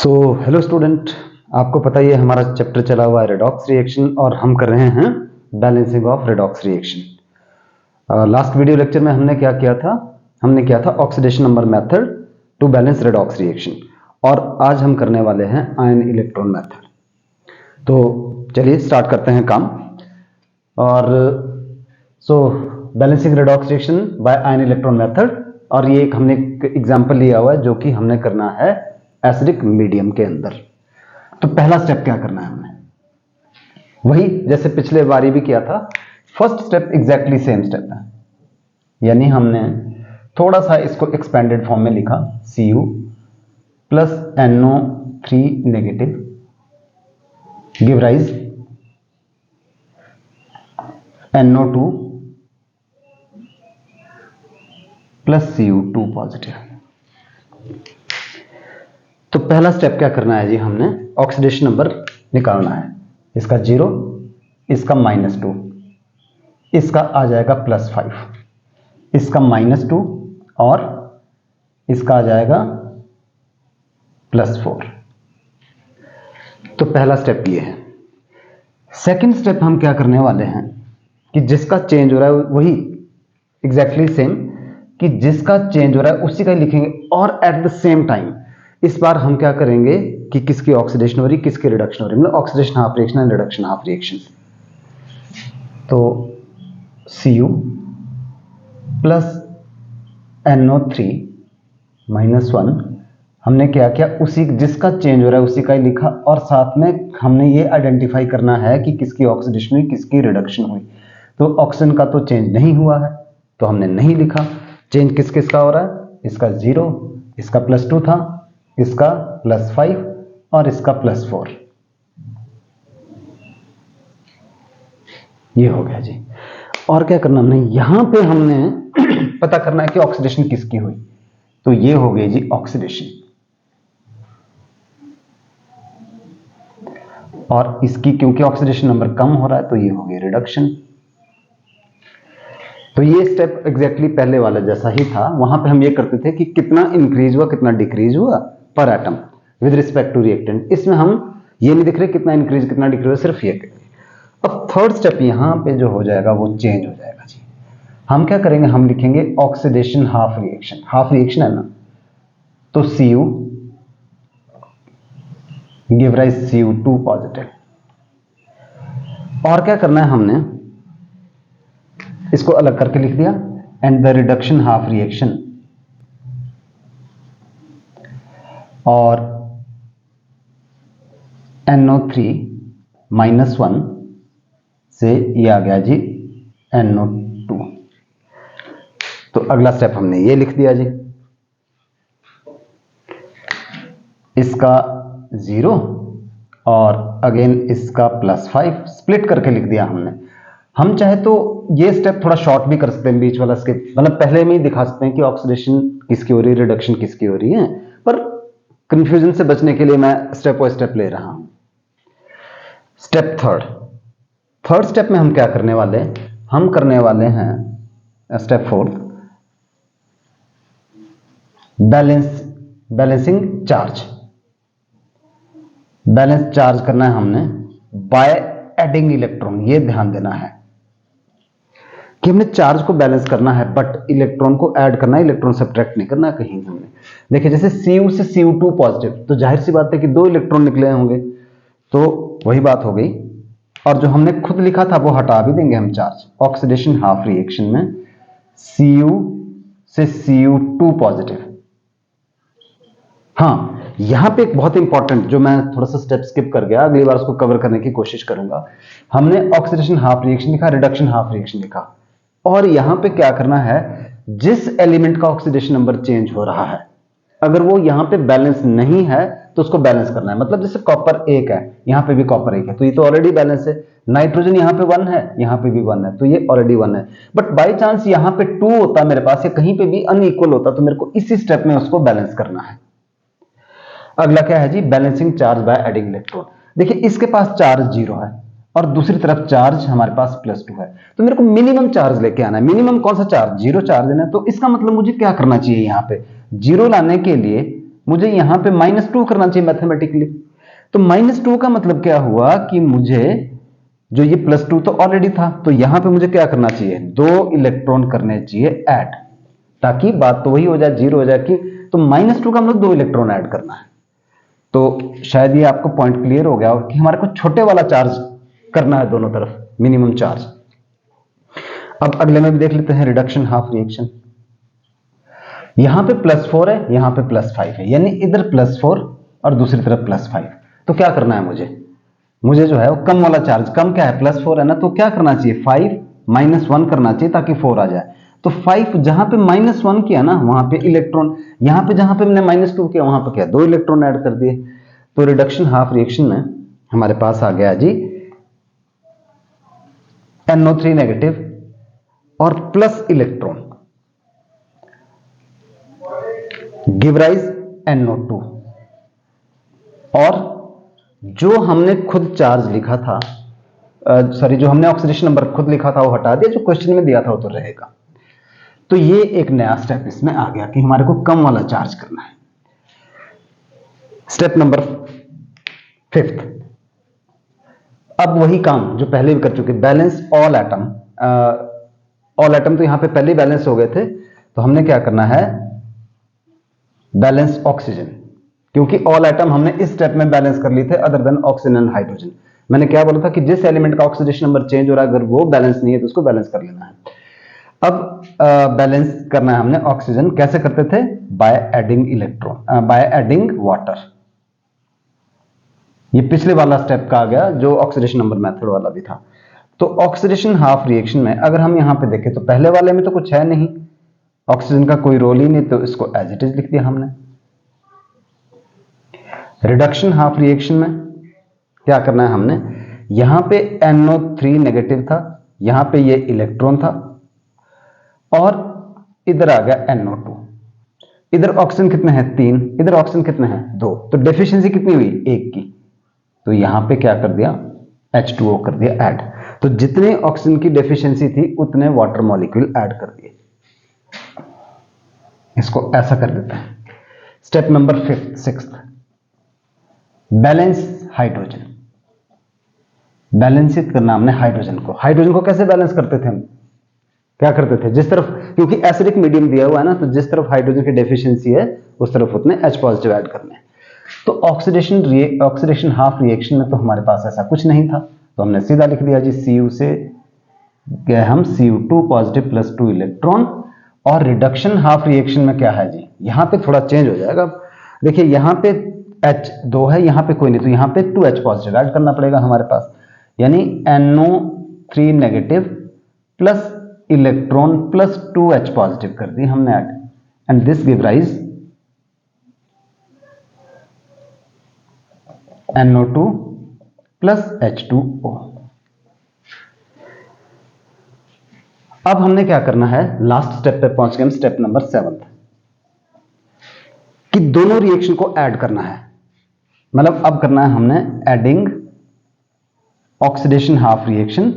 Hello student, आपको पता ही है हमारा चैप्टर चला हुआ है रेडॉक्स रिएक्शन और हम कर रहे हैं balancing of redox reaction. Last video lecture में हमने क्या किया था? हमने किया था oxidation number method to balance redox reaction और आज हम करने वाले हैं आयन इलेक्ट्रॉन मेथड। तो चलिए स्टार्ट करते हैं काम। और balancing redox reaction by ion electron method, और ये एक हमने एग्जांपल लिया हुआ है जो कि हमने करना है एसिडिक मीडियम के अंदर। तो पहला स्टेप क्या करना है हमने, वही जैसे पिछले बारी भी किया था। First step exactly same step है, यानी हमने थोड़ा सा इसको एक्सपेंडेड फॉर्म में लिखा Cu plus NO3 negative give rise NO2 plus Cu2 positive. तो पहला स्टेप क्या करना है जी, हमने ऑक्सीडेशन नंबर निकालना है। इसका 0, इसका -2, इसका आ जाएगा +5, इसका -2 और इसका आ जाएगा +4। तो पहला स्टेप ये है। सेकंड स्टेप हम क्या करने वाले हैं कि जिसका चेंज हो रहा है वही एग्जैक्टली सेम, कि जिसका चेंज हो रहा है उसी का ही लिखेंगे। और एट द सेम टाइम इस बार हम क्या करेंगे कि किसकी ऑक्सीडेशन हो रही, किसकी रिडक्शन हो रही, मतलब oxidation half reaction and reduction half reaction. तो Cu प्लस NO3 -1 हमने क्या किया, उसी जिसका चेंज हो रहा है उसी का ही लिखा, और साथ में हमने ये आइडेंटिफाई करना है कि किसकी ऑक्सीडेशन हुई, किसकी रिडक्शन हुई। तो ऑक्सीजन का तो चेंज नहीं हुआ है तो हमने नहीं लिखा। चेंज किस किसका हो रहा है, इसका 0, इसका +2 था, इसका +5 और इसका +4। ये हो गया जी। और क्या करना हमने, यहां पे हमने पता करना है कि ऑक्सीडेशन किसकी हुई। तो ये हो गई जी ऑक्सीडेशन, और इसकी क्योंकि ऑक्सीडेशन नंबर कम हो रहा है तो ये हो गई रिडक्शन। तो ये स्टेप एग्जैक्टली पहले वाला जैसा ही था। वहां पे हम ये करते थे कि कितना इंक्रीज हुआ कितना डिक्रीज हुआ पर atom with respect to reactant. इसमें हम ये नहीं दिख रहे कितना इंक्रीज कितना डिक्रीज हुआ, सिर्फ ये करेंगे। अब थर्ड स्टेप यहां पे जो हो जाएगा वो चेंज हो जाएगा जी। हम क्या करेंगे, हम लिखेंगे oxidation half reaction. Half reaction है ना, तो Cu give rise Cu2 positive. और क्या करना है, हमने इसको अलग करके लिख दिया, and the reduction half reaction, और NO3 -1 से ये आ गया जी NO2। तो अगला स्टेप हमने ये लिख दिया जी, इसका 0 और अगेन इसका +5 स्प्लिट करके लिख दिया हमने। हम चाहे तो ये स्टेप थोड़ा शॉर्ट भी कर सकते हैं, बीच वाला स्किप, मतलब पहले में ही दिखा सकते हैं कि ऑक्सीडेशन किसकी हो रही है, रिडक्शन किसकी हो रही है, पर कंफ्यूजन से बचने के लिए मैं स्टेप बाय स्टेप ले रहा हूं। स्टेप थर्ड स्टेप में हम क्या करने वाले, हम करने वाले हैं step 4, balancing charge. Balance charge करना है हमने बाय एडिंग इलेक्ट्रॉन। ये ध्यान देना है कि हमने चार्ज को बैलेंस करना है बट इलेक्ट्रॉन को ऐड करना है, इलेक्ट्रॉन सब्ट्रैक्ट नहीं करना है कहीं हमने। देखिए जैसे Cu से Cu2 पॉजिटिव, तो जाहिर सी बात है कि 2 इलेक्ट्रॉन निकले होंगे, तो वही बात हो गई। और जो हमने खुद लिखा था वो हटा भी देंगे हम चार्ज। ऑक्सीडेशन हाफ रिएक्शन में Cu से Cu2 पॉजिटिव। हाँ, यहां पे एक बहुत इंपॉर्टेंट, जो मैं थोड़ा सा स्टेप स्किप कर गया, अगली बार उसको कवर करने की कोशिश करूंगा। हमने ऑक्सीडेशन हाफ रिएक्शन लिखा, रिडक्शन हाफ रिएक्शन लिखा, और यहां पे क्या करना है, जिस एलिमेंट का ऑक्सीडेशन नंबर चेंज हो रहा है अगर वो यहां पे बैलेंस नहीं है तो उसको बैलेंस करना है। मतलब जैसे कॉपर 1 है, यहां पे भी कॉपर 1 है, तो ये तो ऑलरेडी बैलेंस है। नाइट्रोजन यहां पे 1 है, यहां पे भी 1 है, तो ये ऑलरेडी 1 है। बट बाई चांस यहां पे 2 होता मेरे पास, या कहीं पे भी अनइक्वल होता, तो मेरे को इसी स्टेप में उसको बैलेंस करना है। अगला क्या है जी, balancing charge by adding electron. देखिए इसके पास चार्ज 0 है और दूसरी तरफ चार्ज हमारे पास +2 है, तो मेरे को मिनिमम चार्ज लेके आना है। मिनिमम कौन सा चार्ज, 0 चार्ज है ना, तो इसका मतलब मुझे क्या करना चाहिए, यहां पे 0 लाने के लिए मुझे यहां पे -2 करना चाहिए मैथमेटिकली। तो -2 का मतलब क्या हुआ कि मुझे जो ये +2 तो ऑलरेडी था, तो यहां पे मुझे क्या करना चाहिए, 2 इलेक्ट्रॉन करने चाहिए ऐड, ताकि बात तो वही हो जाए, 0 हो जाए कि तो -2 का मतलब 2 इलेक्ट्रॉन ऐड करना है। तो शायद ये आपको पॉइंट क्लियर हो गया हो कि हमारे को छोटे वाला चार्ज करना है दोनों तरफ, मिनिमम चार्ज। अब अगले में भी देख लेते हैं रिडक्शन हाफ रिएक्शन। यहां पे +4 है, यहां पे +5 है, यानी इधर +4 और दूसरी तरफ +5। तो क्या करना है मुझे जो है वो कम वाला चार्ज, कम क्या है, +4 है ना, तो क्या करना चाहिए, 5 -1 करना चाहिए ताकि 4 आ जाए। तो 5 जहां पे -1 किया ना वहां पे इलेक्ट्रॉन, यहां पे जहां पे मैंने -2 किया वहां पे क्या 2 इलेक्ट्रॉन ऐड कर दिए। तो रिडक्शन हाफ रिएक्शन में हमारे पास आ गया जी NO3 नेगेटिव और plus electron give rise NO2। और जो हमने खुद चार्ज लिखा था, सॉरी जो हमने ऑक्सीडेशन नंबर खुद लिखा था वो हटा दिया, जो क्वेश्चन में दिया था वो तो रहेगा। तो ये एक नया स्टेप इसमें आ गया कि हमारे को कम वाला चार्ज करना है। स्टेप नंबर 5, अब वही काम जो पहले भी कर चुके, balance all atom. All atom तो यहां पे पहले बैलेंस हो गए थे, तो हमने क्या करना है, बैलेंस ऑक्सीजन, क्योंकि ऑल एटम हमने इस स्टेप में बैलेंस कर लिए थे other than oxygen and hydrogen. मैंने क्या बोला था कि जिस एलिमेंट का ऑक्सीडेशन नंबर चेंज हो रहा है अगर वो बैलेंस नहीं है तो उसको बैलेंस कर लेना है। अब बैलेंस करना है हमने ऑक्सीजन, कैसे करते थे, bye adding electron, by adding water. ये पिछले वाला स्टेप का आ गया जो ऑक्सीडेशन नंबर मेथड वाला भी था। तो ऑक्सीडेशन हाफ रिएक्शन में अगर हम यहां पे देखें तो पहले वाले में तो कुछ है नहीं, ऑक्सीजन का कोई रोल ही नहीं, तो इसको एज इट इज लिख दिया हमने। रिडक्शन हाफ रिएक्शन में क्या करना है हमने, यहां पे NO3 नेगेटिव था, यहां पे ये इलेक्ट्रॉन था और इधर आ गया NO2। इधर ऑक्सीजन कितने हैं, 3, इधर ऑक्सीजन कितने हैं, 2, तो डेफिशिएंसी कितनी हुई, 1 की। तो यहां पे क्या कर दिया, H2O कर दिया ऐड। तो जितने ऑक्सीजन की डेफिशिएंसी थी उतने वाटर मॉलिक्यूल ऐड कर दिए। इसको ऐसा कर देते हैं। Step number 6, balance hydrogen. बैलेंसित करना हमने हाइड्रोजन को। हाइड्रोजन को कैसे बैलेंस करते थे हम, क्या करते थे, जिस तरफ, क्योंकि एसिडिक मीडियम दिया हुआ है ना, तो जिस तरफ हाइड्रोजन की डेफिशिएंसी है उस तरफ उतने H पॉजिटिव ऐड करने हैं। तो ऑक्सीडेशन हाफ रिएक्शन में तो हमारे पास ऐसा कुछ नहीं था, तो हमने सीधा लिख दिया जी Cu से गए हम Cu2 पॉजिटिव +2 इलेक्ट्रॉन। और रिडक्शन हाफ रिएक्शन में क्या है जी, यहां पे थोड़ा चेंज हो जाएगा। देखिए यहां पे H2 है, यहां पे कोई नहीं, तो यहां पे 2H पॉजिटिव ऐड करना पड़ेगा हमारे पास, यानी NO3 negative plus electron plus 2H positive कर दी हमने add, and this give rise NO2 plus H2O। अब हमने क्या करना है, लास्ट स्टेप पे पहुंच गए हम, स्टेप नंबर 7, कि दोनों रिएक्शन को ऐड करना है। मतलब अब करना है हमने adding oxidation half reaction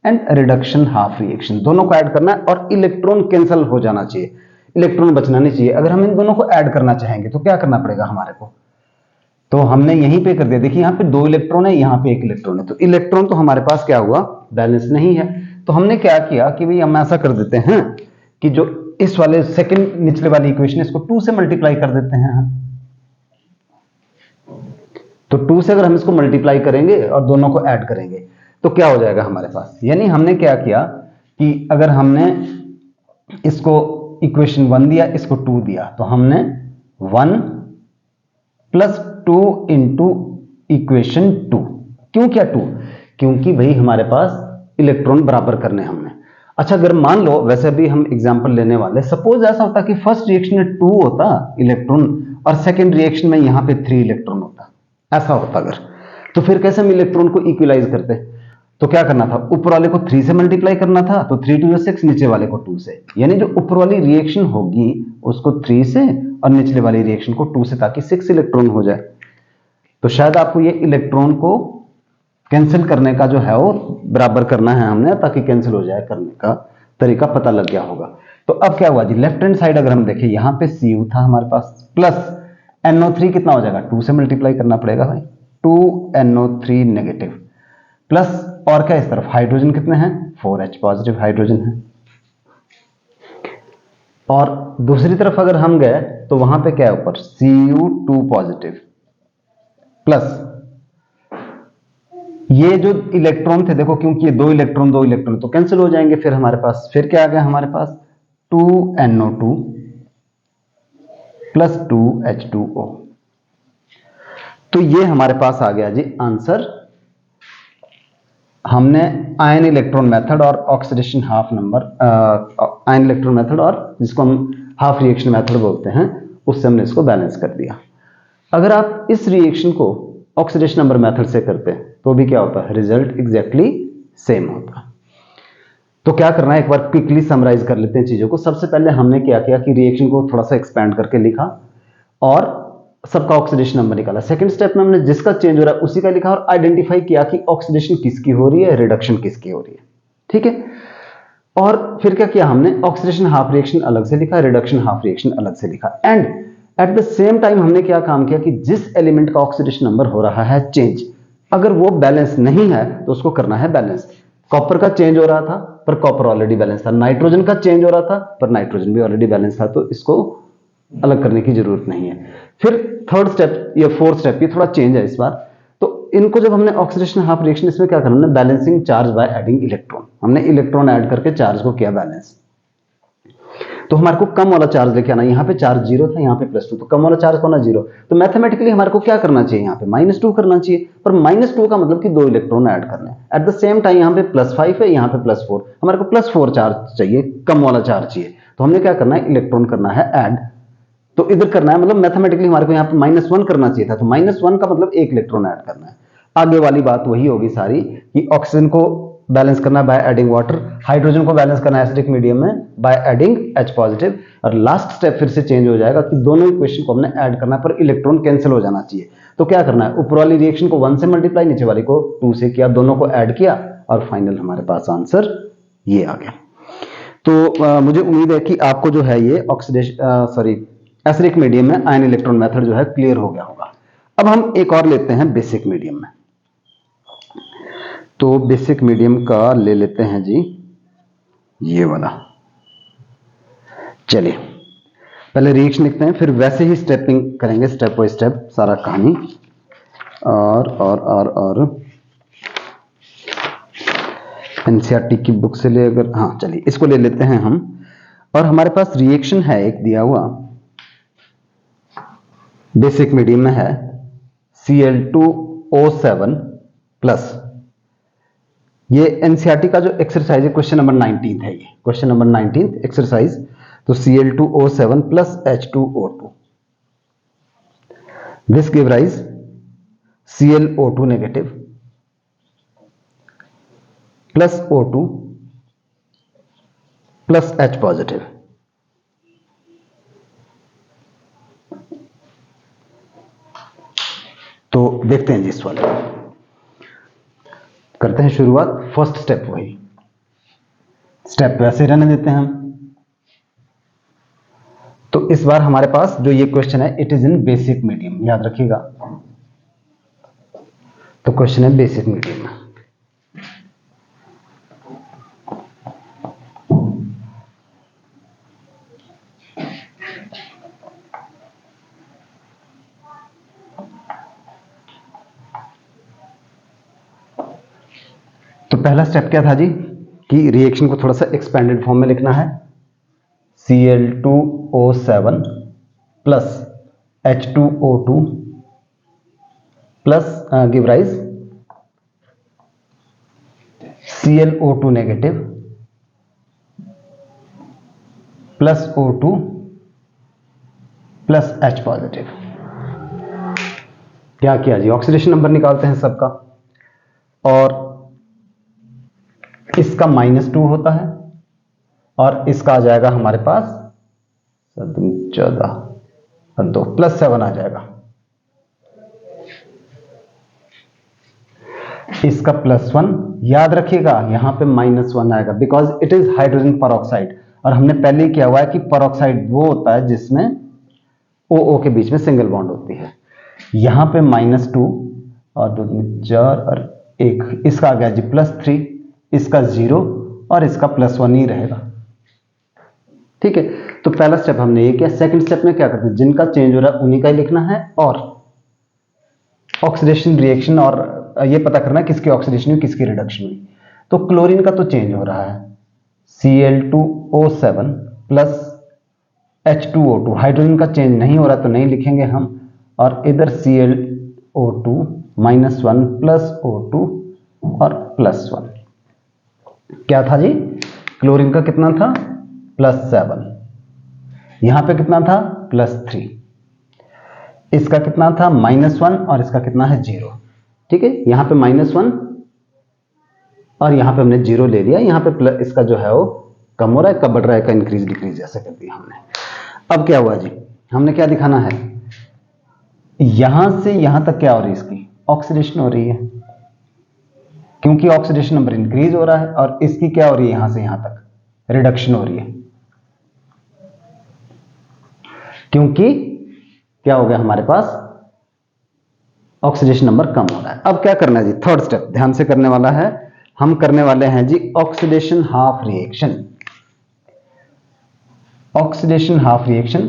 and reduction half reaction, दोनों को ऐड करना है और इलेक्ट्रॉन कैंसिल हो जाना चाहिए, इलेक्ट्रॉन बचना नहीं चाहिए। अगर हम इन दोनों को ऐड करना चाहेंगे तो क्या करना पड़ेगा हमारे को, तो हमने यहीं पे कर दिया। देखिए यहां पे 2 इलेक्ट्रॉन है, यहां पे 1 इलेक्ट्रॉन है, तो इलेक्ट्रॉन तो हमारे पास क्या हुआ, बैलेंस नहीं है। तो हमने क्या किया कि भाई हम ऐसा कर देते हैं कि जो इस वाले सेकंड निचले वाली इक्वेशन इसको 2 से मल्टीप्लाई कर देते हैं हम। तो 2 से अगर हम इसको मल्टीप्लाई करेंगे और दोनों को ऐड करेंगे तो क्या हो जाएगा हमारे पास, यानी हमने क्या किया कि अगर हमने इसको इक्वेशन 1 दिया, इसको 2 दिया, तो हमने 1 + 2 इंटू इक्वेशन 2। क्यों क्या 2, क्योंकि भाई हमारे पास इलेक्ट्रॉन बराबर करने हमने। अच्छा अगर मान लो, वैसे भी हम एग्जांपल लेने वाले, सपोज ऐसा होता कि फर्स्ट रिएक्शन में 2 होता इलेक्ट्रॉन और सेकंड रिएक्शन में यहां पे 3 इलेक्ट्रॉन होता, ऐसा होता अगर, तो फिर कैसे हम इलेक्ट्रॉन को इक्वलाइज करते, तो क्या करना था, ऊपर वाले को 3 से मल्टीप्लाई करना था, तो 3 2 6, नीचे वाले को 2 से, यानी जो ऊपर वाली रिएक्शन होगी उसको 3 से और निचले वाली रिएक्शन को 2 से, ताकि 6 इलेक्ट्रॉन हो जाए। तो शायद आपको ये इलेक्ट्रॉन को कैंसिल करने का जो है वो बराबर करना है हमने, ताकि कैंसिल हो जाए, करने का तरीका पता लग गया होगा। तो अब क्या हुआ जी, लेफ्ट हैंड साइड अगर हम देखें, यहां पे Cu था हमारे पास प्लस NO3 कितना हो जाएगा, 2 से मल्टीप्लाई करना पड़ेगा भाई, 2NO3 नेगेटिव प्लस, और क्या इस तरफ हाइड्रोजन कितने हैं, 4H पॉजिटिव हाइड्रोजन है। और दूसरी तरफ अगर हम गए तो वहां पे क्या है ऊपर, Cu2 पॉजिटिव प्लस, ये जो इलेक्ट्रॉन थे देखो, क्योंकि ये दो इलेक्ट्रॉन तो कैंसिल हो जाएंगे, फिर हमारे पास फिर क्या आ गया हमारे पास 2NO2 प्लस 2H2O। तो ये हमारे पास आ गया जी आंसर। हमने आयन इलेक्ट्रॉन मेथड और oxidation half number, ion electron method और जिसको हम हाफ रिएक्शन मेथड बोलते हैं, उससे हमने इसको बैलेंस कर दिया। अगर आप इस रिएक्शन को ऑक्सीडेशन नंबर मेथड से करते हैं तो भी क्या होता है, रिजल्ट एग्जैक्टली सेम होता है। तो क्या करना है, एक बार क्विकली समराइज कर लेते हैं चीजों को। सबसे पहले हमने क्या किया कि रिएक्शन को थोड़ा सा एक्सपैंड करके लिखा और सबका ऑक्सीडेशन नंबर निकाला। सेकंड स्टेप में हमने जिसका चेंज हो रहा है उसी का लिखा और आइडेंटिफाई किया कि ऑक्सीडेशन किसकी हो रही है, रिडक्शन किसकी हो रही है, ठीक है। और फिर क्या किया हमने, ऑक्सीडेशन हाफ रिएक्शन अलग से लिखा, रिडक्शन हाफ रिएक्शन अलग से लिखा। And at the same time हमने क्या काम किया कि जिस एलिमेंट का ऑक्सीडेशन नंबर हो रहा है चेंज, अगर वो बैलेंस नहीं है तो उसको करना है बैलेंस। कॉपर का चेंज हो रहा था पर कॉपर ऑलरेडी बैलेंस था, नाइट्रोजन का चेंज हो रहा था पर नाइट्रोजन भी ऑलरेडी बैलेंस था, तो इसको अलग करने की जरूरत नहीं है। फिर थर्ड स्टेप या फोर्थ स्टेप, ये थोड़ा चेंज है इस बार। तो इनको जब हमने ऑक्सीडेशन हाफ रिएक्शन, इसमें क्या करना, हमने balancing charge by adding electron, हमने इलेक्ट्रॉन ऐड करके चार्ज को किया बैलेंस। तो हमारे को कम वाला चार्ज लेके आना, यहाँ पे चार्ज 0 था, यहाँ पे +2, तो कम वाला चार्ज होना 0। तो मैथमेटिकली हमारे को क्या करना चाहिए, यहाँ पे -2 करना चाहिए, पर -2 का मतलब कि 2 इलेक्ट्रॉन ऐड करने हैं। एट द सेम टाइम यहाँ पे +5 है, यहाँ पे +4, हमारे को +4 चार्ज चाहिए, कम वाला चार्ज चाहिए। तो हमने क्या करना है, इलेक्ट्रॉन करना है ऐड। तो इधर करना है, मतलब मैथमेटिकली हमारे को यहाँ पे -1 करना चाहिए था, तो -1 का मतलब 1 इलेक्ट्रॉन ऐड करना है। आगे वाली बात वही होगी सारी कि ऑक्सीजन को बैलेंस करना बाय एडिंग वाटर, हाइड्रोजन को बैलेंस करना एसिडिक मीडियम में बाय एडिंग H पॉजिटिव, और लास्ट स्टेप फिर से चेंज हो जाएगा कि दोनों इक्वेशन को हमने ऐड करना है पर इलेक्ट्रॉन कैंसिल हो जाना चाहिए। तो क्या करना है, ऊपर वाली रिएक्शन को 1 से मल्टीप्लाई, नीचे वाली को 2 से किया, दोनों को ऐड किया और फाइनल हमारे पास आंसर ये आ गया। तो मुझे उम्मीद है कि आपको जो है ये ऑक्सीडेशन एसिडिक मीडियम में आयन इलेक्ट्रॉन मेथड जो है क्लियर हो गया होगा। अब हम एक और लेते हैं बेसिक मीडियम में। तो बेसिक मीडियम का ले लेते हैं जी ये वाला। चलिए पहले रिएक्शन लिखते हैं, फिर वैसे ही स्टेपिंग करेंगे, स्टेप बाय स्टेप सारा कहानी। और एनसीईआरटी की बुक से ले, अगर हाँ चलिए इसको ले लेते हैं हम। और हमारे पास रिएक्शन है एक दिया हुआ, बेसिक मीडियम में है Cl2O7 प्लस, ये एनसीईआरटी का जो एक्सरसाइज है क्वेश्चन नंबर 19 है, ये क्वेश्चन नंबर 19 एक्सरसाइज। तो Cl2O7 plus H2O2, this give rise ClO2 negative plus O2 plus H positive. तो देखते हैं जी इस वाले, करते हैं शुरुआत। फर्स्ट स्टेप वही स्टेप वैसे रहने देते हैं हम। तो इस बार हमारे पास जो ये क्वेश्चन है it is in basic medium, याद रखिएगा। तो क्वेश्चन है बेसिक मीडियम में। तो पहला स्टेप क्या था जी कि रिएक्शन को थोड़ा सा एक्सपेंडेड फॉर्म में लिखना है। Cl2O7 plus H2O2 plus give rise ClO2 negative plus O2 plus H positive. क्या किया जी, ऑक्सीडेशन नंबर निकालते हैं सबका, और इसका -2 होता है और इसका आ जाएगा हमारे पास 14 और 2 +7 आ जाएगा। इसका +1 याद रखिएगा, यहां पे -1 आएगा because it is hydrogen peroxide. और हमने पहले ही किया हुआ है कि परऑक्साइड वो होता है जिसमें ओ के बीच में सिंगल बॉन्ड होती है। यहां पे -2 और 2 3 4 और 1, इसका आ गया जी +3, इसका 0 और इसका +1 ही रहेगा। ठीक है, तो पहला स्टेप हमने ये किया। सेकंड स्टेप में क्या करते हैं, जिनका चेंज हो रहा है उन्हीं का ही लिखना है और ऑक्सीडेशन रिएक्शन और ये पता करना है किसकी ऑक्सीडेशन हुई किसकी रिडक्शन हुई। तो क्लोरीन का तो चेंज हो रहा है, Cl2O7 प्लस H2O2। हाइड्रोजन का चेंज नहीं हो रहा तो नहीं लिखेंगे हम, और इधर Cl2O2 -1 प्लस O2 और +1। क्या था जी, क्लोरीन का कितना था +7, यहां पे कितना था +3, इसका कितना था -1 और इसका कितना है 0। ठीक है, यहां पे -1 और यहां पे हमने 0 ले लिया, यहां पे इसका जो है वो कम हो रहा है, कब बढ़ रहा है का इंक्रीज डिक्रीज ऐसे कर दिया हमने। अब क्या हुआ जी, हमने क्या दिखाना है, यहां से यहां तक क्या हो रही है, इसकी ऑक्सीडेशन हो रही है, क्योंकि ऑक्सीडेशन नंबर इंक्रीज हो रहा है, और इसकी क्या हो रही है, यहां से यहां तक रिडक्शन हो रही है, क्योंकि क्या हो गया हमारे पास ऑक्सीडेशन नंबर कम हो रहा है। अब क्या करना है जी, थर्ड स्टेप ध्यान से करने वाला है, हम करने वाले हैं जी oxidation half reaction. Oxidation half reaction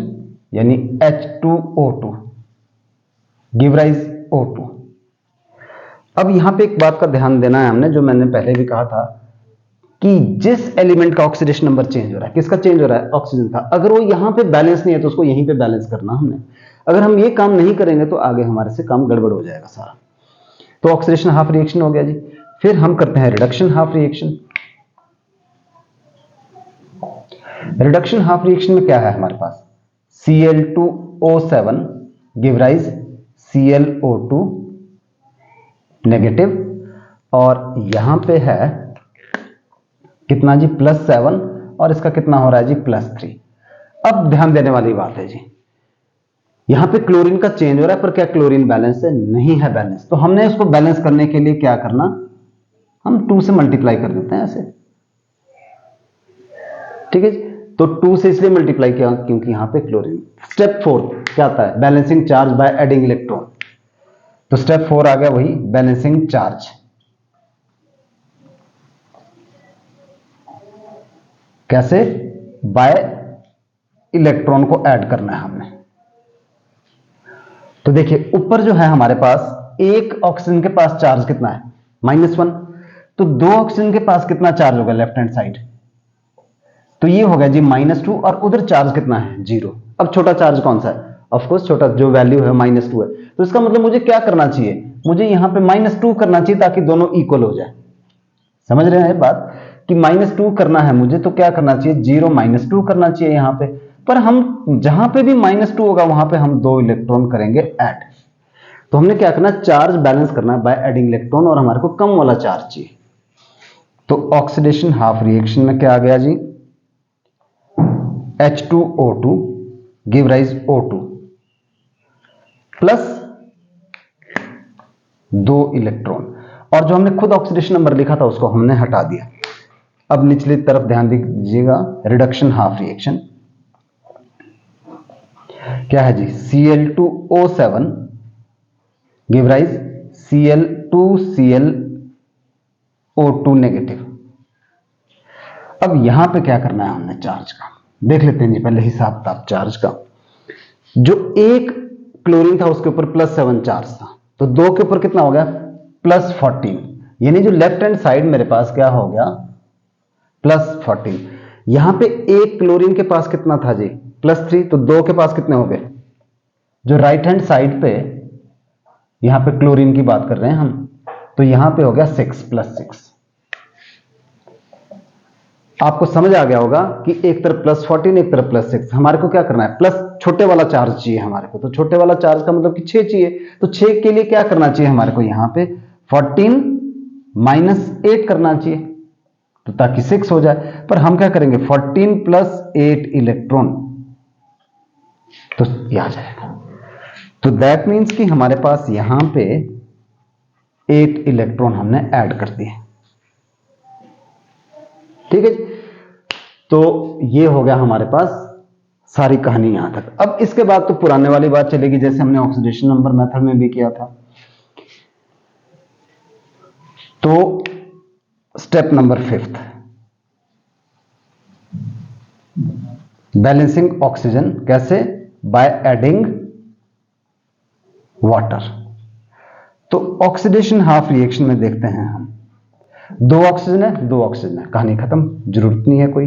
यानी H2O2 गिव राइज O2। अब यहां पे एक बात का ध्यान देना है हमने, जो मैंने पहले भी कहा था कि जिस एलिमेंट का ऑक्सीडेशन नंबर चेंज हो रहा है, किसका चेंज हो रहा है, ऑक्सीजन का, अगर वो यहां पे बैलेंस नहीं है तो उसको यहीं पे बैलेंस करना हमने। अगर हम ये काम नहीं करेंगे तो आगे हमारे से काम गड़बड़ हो जाएगा सारा। तो ऑक्सीडेशन हाफ रिएक्शन हो गया जी। फिर हम करते हैं reduction half reaction. Reduction half reaction में क्या है हमारे पास, Cl2O7 give rise ClO2 negative, और यहां पे है कितना जी +7, और इसका कितना हो रहा है जी +3। अब ध्यान देने वाली बात है जी, यहां पे क्लोरीन का चेंज हो रहा है, पर क्या क्लोरीन बैलेंस है, नहीं है बैलेंस। तो हमने इसको बैलेंस करने के लिए क्या करना, हम 2 से मल्टीप्लाई कर देते हैं ऐसे। ठीक है जी, तो 2 से इसलिए मल्टीप्लाई किया क्योंकि यहां पे क्लोरीन। स्टेप 4 क्या आता है, balancing charge by adding electron. तो स्टेप 4 आ गया वही बैलेंसिंग चार्ज। कैसे, बाय इलेक्ट्रॉन को ऐड करना है हमने। तो देखिए ऊपर जो है हमारे पास एक ऑक्सीजन के पास चार्ज कितना है -1, तो 2 ऑक्सीजन के पास कितना चार्ज होगा लेफ्ट हैंड साइड, तो ये हो गया जी -2, और उधर चार्ज कितना है 0। अब छोटा चार्ज कौन सा है, ऑफ कोर्स छोटा जो वैल्यू है -2 है। तो इसका मतलब मुझे क्या करना चाहिए, मुझे यहां पे -2 करना चाहिए ताकि दोनों इक्वल हो जाए। समझ रहे हैं बात, कि -2 करना है मुझे, तो क्या करना चाहिए 0 -2 करना चाहिए यहां पे। पर हम जहां पे भी -2 होगा वहां पे हम 2 इलेक्ट्रॉन करेंगे ऐड। तो हमने क्या करना, चार्ज बैलेंस करना है बाय एडिंग इलेक्ट्रॉन, और हमारे को कम वाला चार्ज चाहिए। तो ऑक्सीडेशन हाफ रिएक्शन में क्या आ गया जी, H2O2 give rise O2 plus 2 electron, और जो हमने खुद ऑक्सीडेशन नंबर लिखा था उसको हमने हटा दिया। अब निचली तरफ ध्यान दीजिएगा, रिडक्शन हाफ रिएक्शन क्या है जी, Cl2O7 give rise Cl2ClO2 negative. अब यहां पे क्या करना है हमने, चार्ज का देख लेते हैं जी पहले हिसाब किताब चार्ज का। जो एक क्लोरीन था उसके ऊपर +7 चार्ज था, तो 2 के ऊपर कितना हो गया +14, यानी जो लेफ्ट हैंड साइड मेरे पास क्या हो गया +14। यहां पे एक क्लोरीन के पास कितना था जी +3, तो 2 के पास कितने हो गए, जो राइट हैंड साइड पे यहां पे क्लोरीन की बात कर रहे हैं हम, तो यहां पे हो गया 6 +6। आपको समझ आ गया होगा कि एक तरफ +14 एक तरफ +6। हमारे को क्या करना है, प्लस छोटे वाला चार्ज चाहिए हमारे को, तो छोटे वाला चार्ज का मतलब कि 6 चाहिए। तो 6 के लिए क्या करना चाहिए हमारे को, यहां पे 14 -8 करना चाहिए, तो ताकि 6 हो जाए। पर हम क्या करेंगे 14 + 8 इलेक्ट्रॉन, तो यह आ जाएगा। तो दैट मीन्स कि हमारे पास यहां पे 8 इलेक्ट्रॉन हमने ऐड कर दिए। ठीक है, तो ये हो गया हमारे पास सारी कहानी यहां तक। अब इसके बाद तो पुराने वाली बात चलेगी, जैसे हमने ऑक्सीडेशन नंबर मेथड में भी किया था। तो स्टेप नंबर 5, बैलेंसिंग ऑक्सीजन। कैसे? By adding water. तो ऑक्सीडेशन हाफ रिएक्शन में देखते हैं हम, 2 ऑक्सीजन है, 2 ऑक्सीजन है, कहानी खत्म, जरूरत नहीं है कोई।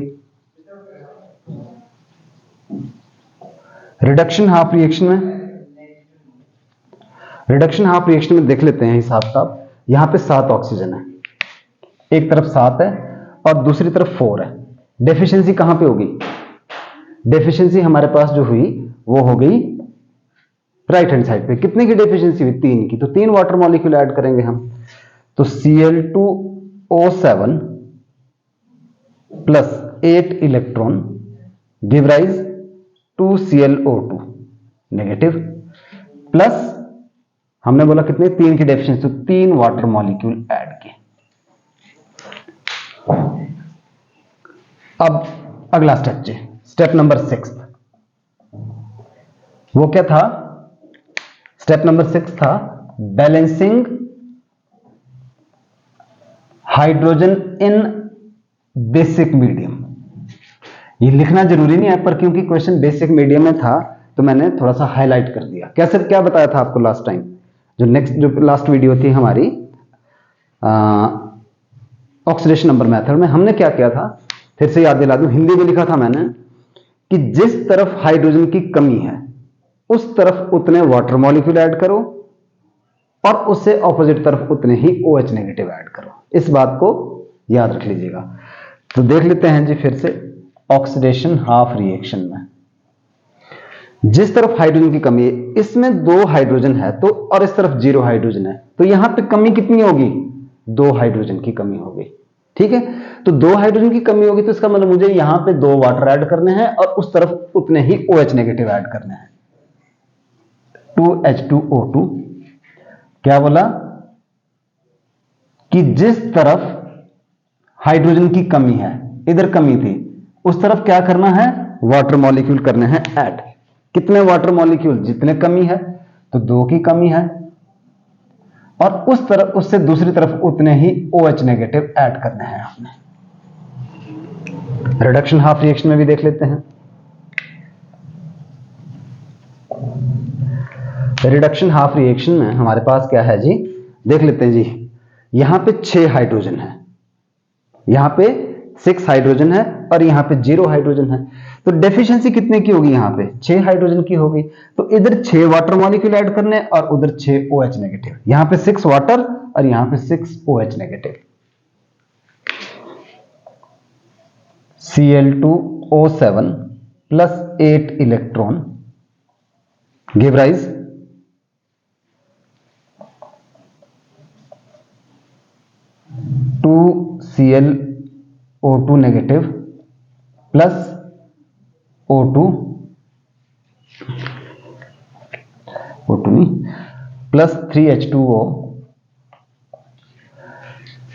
रिडक्शन हाफ रिएक्शन में, रिडक्शन हाफ रिएक्शन में देख लेते हैं हिसाब साहब। यहां पे 7 ऑक्सीजन है, एक तरफ 7 है और दूसरी तरफ 4 है। डेफिशिएंसी कहां पे होगी? डेफिशिएंसी हमारे पास जो हुई वो हो गई राइट हैंड साइड पे। कितने की डेफिशिएंसी हुई? 3 की। तो 3 वाटर मॉलिक्यूल ऐड करेंगे हम। तो Cl2O7 plus 8 electron give rise to ClO2 negative, plus हमने बोला कितने? 3 की डेफिशिएंसी, तो 3 वाटर मॉलिक्यूल ऐड किए। अब अगला स्टेप जी, स्टेप नंबर 6। वो क्या था? स्टेप नंबर 6 था balancing hydrogen in basic medium. ये लिखना जरूरी नहीं है, पर क्योंकि क्वेश्चन बेसिक मीडियम में था तो मैंने थोड़ा सा हाईलाइट कर दिया। कैसे, क्या बताया था आपको लास्ट टाइम, जो लास्ट वीडियो थी हमारी ऑक्सीडेशन नंबर मेथड में, हमने क्या किया था? फिर से याद दिला दूं, हिंदी में लिखा था मैंने कि जिस तरफ हाइड्रोजन की कमी है उस तरफ उतने वाटर मॉलिक्यूल ऐड करो और उससे ऑपोजिट तरफ उतने ही OH नेगेटिव ऐड करो। इस बात को याद रख लीजिएगा। तो देख लेते हैं जी फिर से ऑक्सीडेशन हाफ रिएक्शन में, जिस तरफ हाइड्रोजन की कमी है, इसमें 2 हाइड्रोजन है तो, और इस तरफ 0 हाइड्रोजन है, तो यहां पे कमी कितनी होगी? 2 हाइड्रोजन की कमी होगी। ठीक है, तो 2 हाइड्रोजन की कमी होगी, तो इसका मतलब मुझे यहां पे 2 वाटर ऐड करने हैं और उस तरफ उतने ही OH नेगेटिव ऐड करने हैं। 2H2O2। क्या बोला? कि जिस तरफ हाइड्रोजन की कमी है, इधर कमी थी, उस तरफ क्या करना है? वाटर मॉलिक्यूल करने हैं ऐड। कितने वाटर मॉलिक्यूल? जितने कमी है, तो 2 की कमी है, और उस तरफ, उससे दूसरी तरफ उतने ही OH नेगेटिव ऐड करने हैं आपने। रिडक्शन हाफ रिएक्शन में भी देख लेते हैं। रिडक्शन हाफ रिएक्शन में हमारे पास क्या है जी? देख लेते हैं जी। यहां पे 6 हाइड्रोजन है, यहां पे 6 हाइड्रोजन है और यहां पे 0 हाइड्रोजन है। तो डेफिशिएंसी कितने की होगी? यहां पे 6 हाइड्रोजन की होगी। तो इधर 6 वाटर मॉलिक्यूल ऐड करने और उधर 6 OH नेगेटिव। यहां पे 6 वाटर और यहां पे 6 OH negative. Cl2O7 plus 8 electron give rise to ClO2 negative plus O2 नहीं, प्लस 3H2O।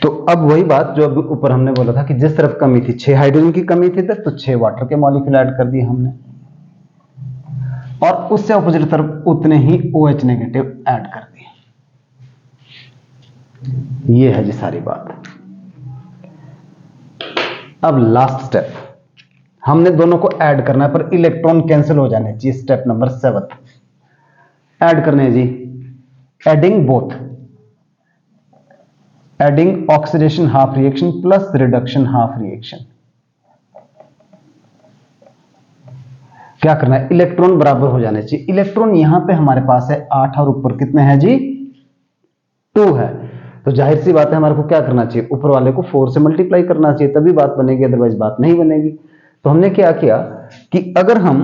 तो अब वही बात जो अभी ऊपर हमने बोला था कि जिस तरफ कमी थी, 6 हाइड्रोजन की कमी थी तो 6 वाटर के मॉलिक्यूल ऐड कर दिए हमने, और उससे अपोजिट तरफ उतने ही OH नेगेटिव ऐड कर दिए। ये है जी सारी बात। अब लास्ट स्टेप, हमने दोनों को ऐड करना है, पर इलेक्ट्रॉन कैंसिल हो जाने चाहिए। स्टेप नंबर 7 ऐड करने हैं जी। Adding both, adding oxidation half reaction plus reduction half reaction. क्या करना है? इलेक्ट्रॉन बराबर हो जाने चाहिए। इलेक्ट्रॉन यहां पे हमारे पास है 8 और ऊपर कितने हैं जी? 2 है। तो जाहिर सी बात है हमारे को क्या करना चाहिए? ऊपर वाले को 4 से मल्टीप्लाई करना चाहिए, तभी बात बनेगी, अदरवाइज बात नहीं बनेगी। तो हमने क्या किया कि अगर हम,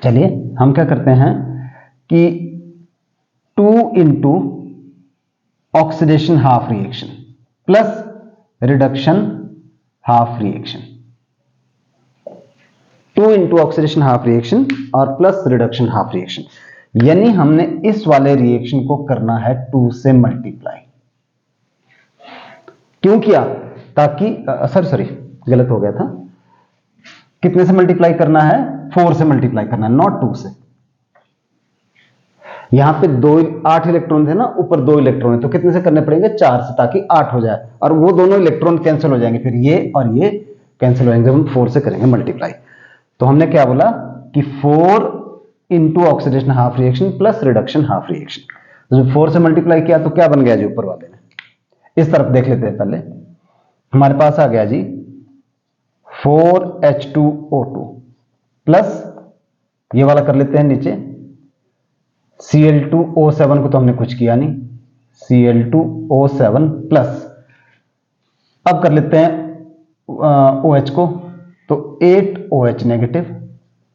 चलिए हम क्या करते हैं कि 2 into oxidation half reaction plus reduction half reaction, 2 into oxidation half reaction और प्लस रिडक्शन हाफ रिएक्शन, यानी हमने इस वाले रिएक्शन को करना है 2 से मल्टीप्लाई। क्यों किया? ताकि सॉरी गलत हो गया था, कितने से मल्टीप्लाई करना है? 4 से मल्टीप्लाई करना है, नॉट 2 से। यहां पे 8 इलेक्ट्रॉन थे ना, ऊपर 2 इलेक्ट्रॉन है, तो कितने से करने पड़ेंगे? 4 से, ताकि 8 हो जाए, और वो दोनों इलेक्ट्रॉन कैंसिल हो जाएंगे, फिर ये और ये कैंसिल हो जाएंगे, हम 4 से करेंगे मल्टीप्लाई। तो हमने क्या बोला कि 4 into oxidation half reaction plus reduction half reaction. तो जब 4 से मल्टीप्लाई किया तो क्या बन गया जी ऊपर वाले ने? इस तरफ देख लेते हैं पहले। हमारे पास आ गया जी 4H2O2 प्लस ये वाला कर लेते हैं नीचे Cl2O7 को तो हमने कुछ किया नहीं, Cl2O7 प्लस अब कर लेते हैं OH को, तो 8OH नेगेटिव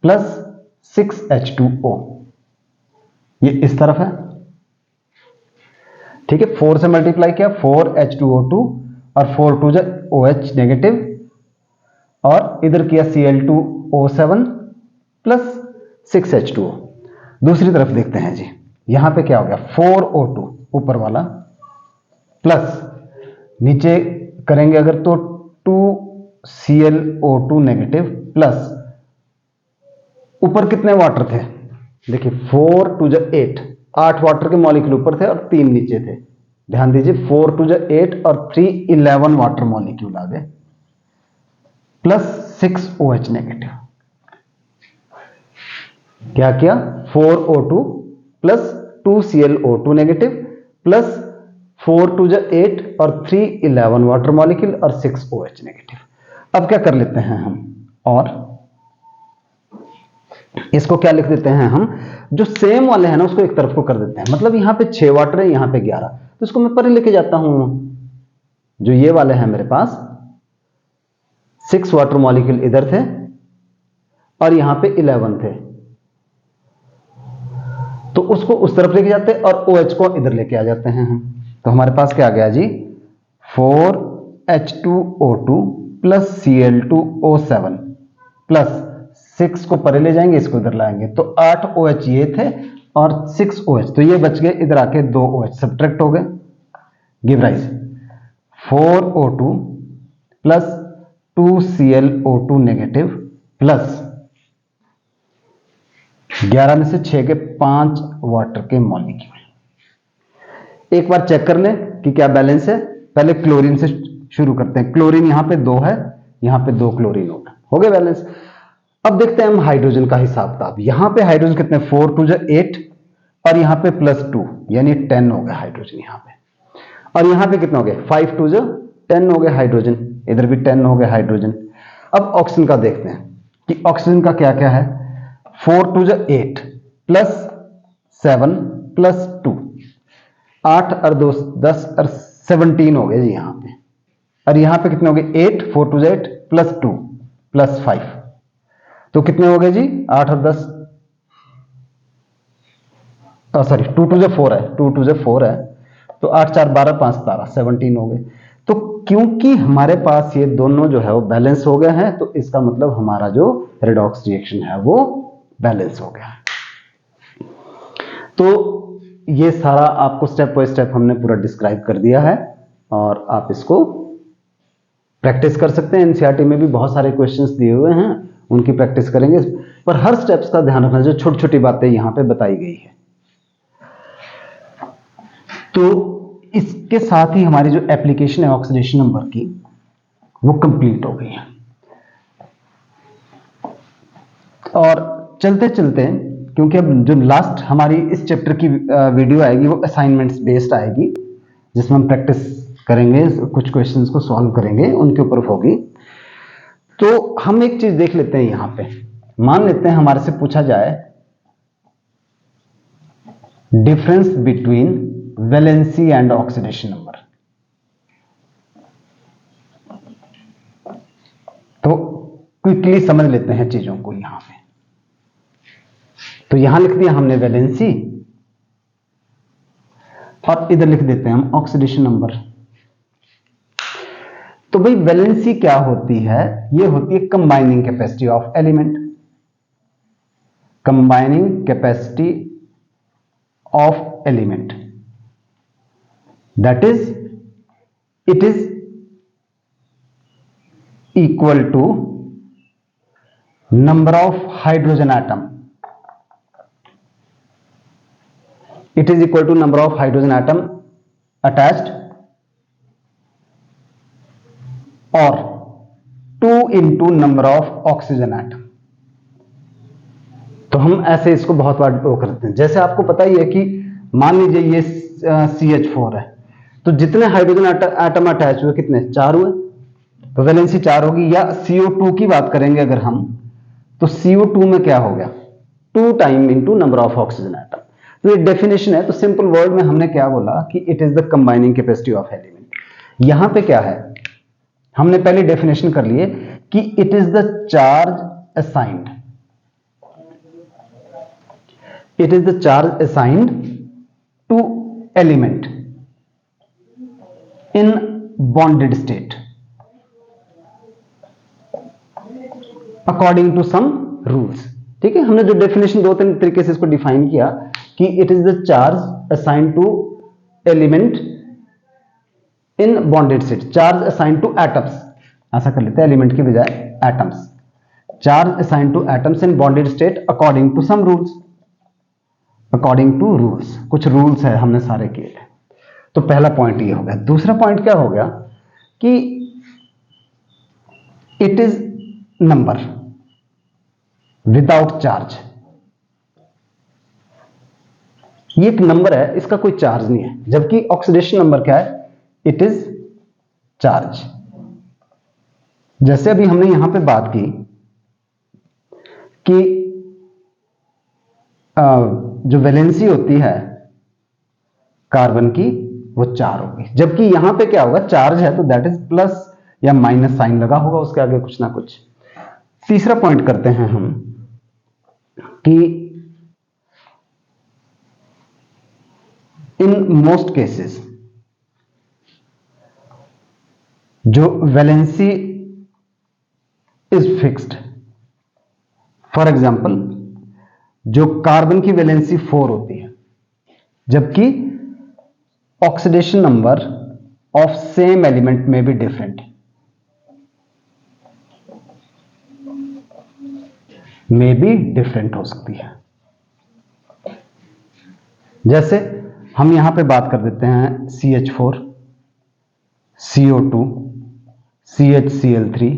प्लस 6H2O, ये इस तरफ है। ठीक है, 4 से मल्टीप्लाई किया 4H2O2 और 4 2 OH नेगेटिव, और इधर किया Cl2O7 प्लस 6H2O। दूसरी तरफ देखते हैं जी, यहां पे क्या हो गया 4O2 ऊपर वाला प्लस नीचे करेंगे अगर तो 2ClO2 नेगेटिव प्लस ऊपर कितने वाटर थे? देखिए 4 2 8, 8 वाटर के मॉलिक्यूल ऊपर थे और 3 नीचे थे। ध्यान दीजिए 4 2 8 और 3 11 वाटर मॉलिक्यूल आ गए, प्लस 6OH नेगेटिव। क्या किया 4O2 plus 2ClO2 negative plus 4 2 8 और 3 11 वाटर मॉलिक्यूल और 6OH नेगेटिव। अब क्या कर लेते हैं हम, और इसको क्या लिख देते हैं हम, जो सेम वाले हैं ना उसको एक तरफ को कर देते हैं। मतलब यहां पे 6 वाटर है, यहां पे 11, तो इसको मैं परे लेके जाता हूं। जो ये वाले हैं मेरे पास 6 वाटर मॉलिक्यूल इधर थे और यहां पे 11 थे, तो उसको उस तरफ लेके जाते हैं और OH को इधर लेके आ जाते हैं हम। तो हमारे पास क्या आ गया जी 4H2O2 प्लस Cl2O7 प्लस 6 को परे ले जाएंगे, इसको इधर लाएंगे, तो 8 OH ये थे और 6 OH, तो ये बच गए, इधर आके 2 OH सब्ट्रैक्ट हो गए, give rise 4O2 plus 2ClO2 negative plus 11 में से 6 के 5 वाटर के मॉलिक्यूल। एक बार चेक कर लें कि क्या बैलेंस है। पहले क्लोरीन से शुरू करते हैं। क्लोरीन यहां पे 2 है, यहां पे 2 क्लोरीन हो गए बैलेंस। अब देखते हैं हम हाइड्रोजन का हिसाब किताब। यहां पे हाइड्रोजन कितने 4 2 8 और यहां पे प्लस 2 यानी 10 हो गए हाइड्रोजन यहां पे, और यहां पे कितना हो गया 5 2 10 हो गए हाइड्रोजन, इधर भी 10 हो गए हाइड्रोजन। अब ऑक्सीजन का देखते हैं कि ऑक्सीजन का क्या क्या है। 4 2 8 प्लस 7 प्लस 2, 8 और 2 10 और 17 हो गए जी यहां पे, और यहां पे कितने हो गए 8 4 2 8 प्लस 2 प्लस 5, तो कितने हो गए जी 8 और 10, सॉरी 2 2 4 है, 2 2 4 है, तो 8 4 12 5 17 17 हो गए। तो क्योंकि हमारे पास ये दोनों जो है वो बैलेंस हो गए हैं, तो इसका मतलब हमारा जो रेडॉक्स रिएक्शन है वो बैलेंस हो गया है। तो ये सारा आपको स्टेप बाय स्टेप हमने पूरा डिस्क्राइब कर दिया है, और आप इसको प्रैक्टिस कर सकते हैं। एनसीईआरटी में भी बहुत सारे क्वेश्चंस दिए हुए हैं, उनकी प्रैक्टिस करेंगे, पर हर स्टेप्स का ध्यान रखना, जो छोटी छोटी बातें यहां पे बताई गई है। तो इसके साथ ही हमारी जो एप्लीकेशन है ऑक्सीडेशन नंबर की वो कंप्लीट हो गई है। और चलते चलते, क्योंकि अब जो लास्ट हमारी इस चैप्टर की वीडियो आएगी वो असाइनमेंट्स बेस्ड आएगी, जिसमें हम प्रैक्टिस करेंगे, कुछ क्वेश्चंस को सॉल्व करेंगे, उनके ऊपर होगी। तो हम एक चीज देख लेते हैं यहां पे। मान लेते हैं हमारे से पूछा जाए difference between valency and oxidation number, तो क्विकली समझ लेते हैं चीजों को यहां पे। तो यहां लिख दिया हमने वैलेंसी, और इधर लिख देते हैं हम ऑक्सीडेशन नंबर। तो भाई वैलेंसी क्या होती है? ये होती है combining capacity of element, combining capacity of element, that is it is equal to number of hydrogen atom, it is equal to number of hydrogen atom attached or 2 into number of oxygen atom। तो हम ऐसे इसको बहुत बार वो करते हैं। जैसे आपको पता ही है कि मान लीजिए ये CH4 है, तो जितने हाइड्रोजन एटम अटैच हुए कितने, 4 हुए, तो वैलेंसी 4 होगी। या CO2 की बात करेंगे अगर हम, तो CO2 में क्या हो गया, 2 time into number of oxygen atom. तो ये डेफिनेशन है। तो सिंपल वर्ड में हमने क्या बोला कि it is the combining capacity of element. यहां पे क्या है, हमने पहले डेफिनेशन कर लिए कि it is the charge assigned, it is the charge assigned to element in bonded state according to some rules। ठीक है, हमने जो डेफिनेशन 2-3 तरीके से इसको डिफाइन किया कि it is the charge assigned to element in bonded state, charge assigned to atoms, ऐसा कर लेते हैं एलिमेंट की बजाय atoms, charge assigned to atoms in bonded state according to some rules, according to rules, कुछ rules है हमने सारे किए थे। तो पहला पॉइंट ये हो गया। दूसरा पॉइंट क्या हो गया कि it is number without charge. ये एक नंबर है, इसका कोई चार्ज नहीं है, जबकि ऑक्सीडेशन नंबर क्या है, इट इज चार्ज। जैसे अभी हमने यहां पे बात की कि जो वैलेंसी होती है कार्बन की वो 4 होगी, जबकि यहां पे क्या होगा, चार्ज है तो दैट इज प्लस या माइनस साइन लगा होगा उसके आगे कुछ ना कुछ। तीसरा पॉइंट करते हैं हम कि इन मोस्ट केसेस जो valency is fixed, for example जो कार्बन की वैलेंसी 4 होती है, जबकि oxidation number of same element में भी डिफरेंट है, में भी डिफरेंट हो सकती है। जैसे हम यहां पे बात कर देते हैं CH4, CO2, CHCl3,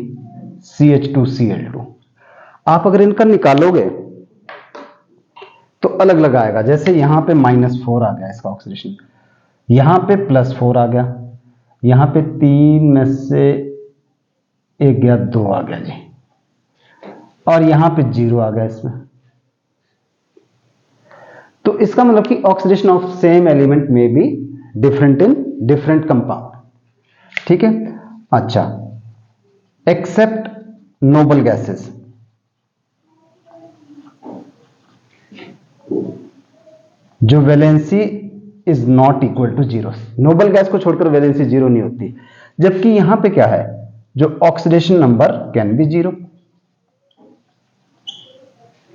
CH2Cl2। आप अगर इनका निकालोगे तो अलग अलग आएगा। जैसे यहां पे -4 आ गया इसका ऑक्सीडेशन, यहां पे +4 आ गया, यहां पे 3 में से 1 या 2 आ गया जी, और यहां पे 0 आ गया इसमें। तो इसका मतलब कि ऑक्सीडेशन ऑफ सेम एलिमेंट में भी डिफरेंट इन डिफरेंट कंपाउंड। ठीक है, अच्छा, एक्सेप्ट नोबल गैसेस, जो valency is not equal to 0। Noble gas को छोड़कर वैलेंसी 0 नहीं होती, जबकि यहां पे क्या है, जो ऑक्सीडेशन नंबर कैन बी 0।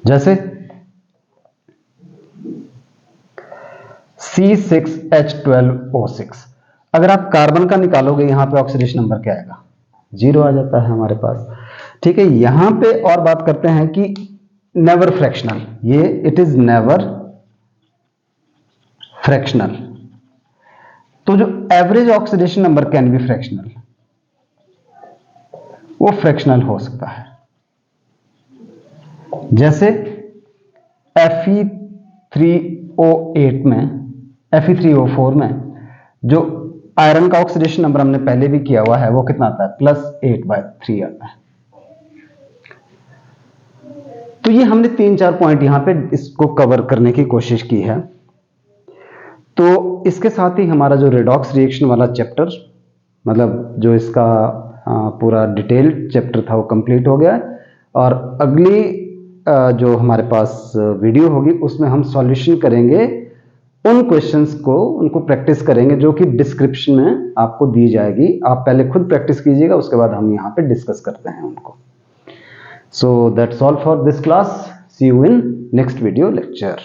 जैसे C6H12O6, अगर आप कार्बन का निकालोगे यहां पे ऑक्सीडेशन नंबर क्या आएगा, 0 आ जाता है हमारे पास। ठीक है, यहां पे और बात करते हैं कि नेवर फ्रैक्शनल, ये इट इज नेवर फ्रैक्शनल। तो जो average oxidation number can be fractional, वो फ्रैक्शनल हो सकता है। जैसे Fe3O8 में, Fe3O4 में जो आयरन का ऑक्सीडेशन नंबर हमने पहले भी किया हुआ है, वो कितना आता है, +8/3 आता है। तो ये हमने 3-4 पॉइंट यहां पे इसको कवर करने की कोशिश की है। तो इसके साथ ही हमारा जो रेडॉक्स रिएक्शन वाला चैप्टर, मतलब जो इसका पूरा डिटेल्ड चैप्टर था, वो कंप्लीट हो गया है। और अगली जो हमारे पास वीडियो होगी उसमें हम सॉल्यूशन करेंगे उन क्वेश्चंस को, उनको प्रैक्टिस करेंगे जो कि डिस्क्रिप्शन में आपको दी जाएगी। आप पहले खुद प्रैक्टिस कीजिएगा, उसके बाद हम यहाँ पे डिस्कस करते हैं उनको। So that's all for this class, see you in next video lecture.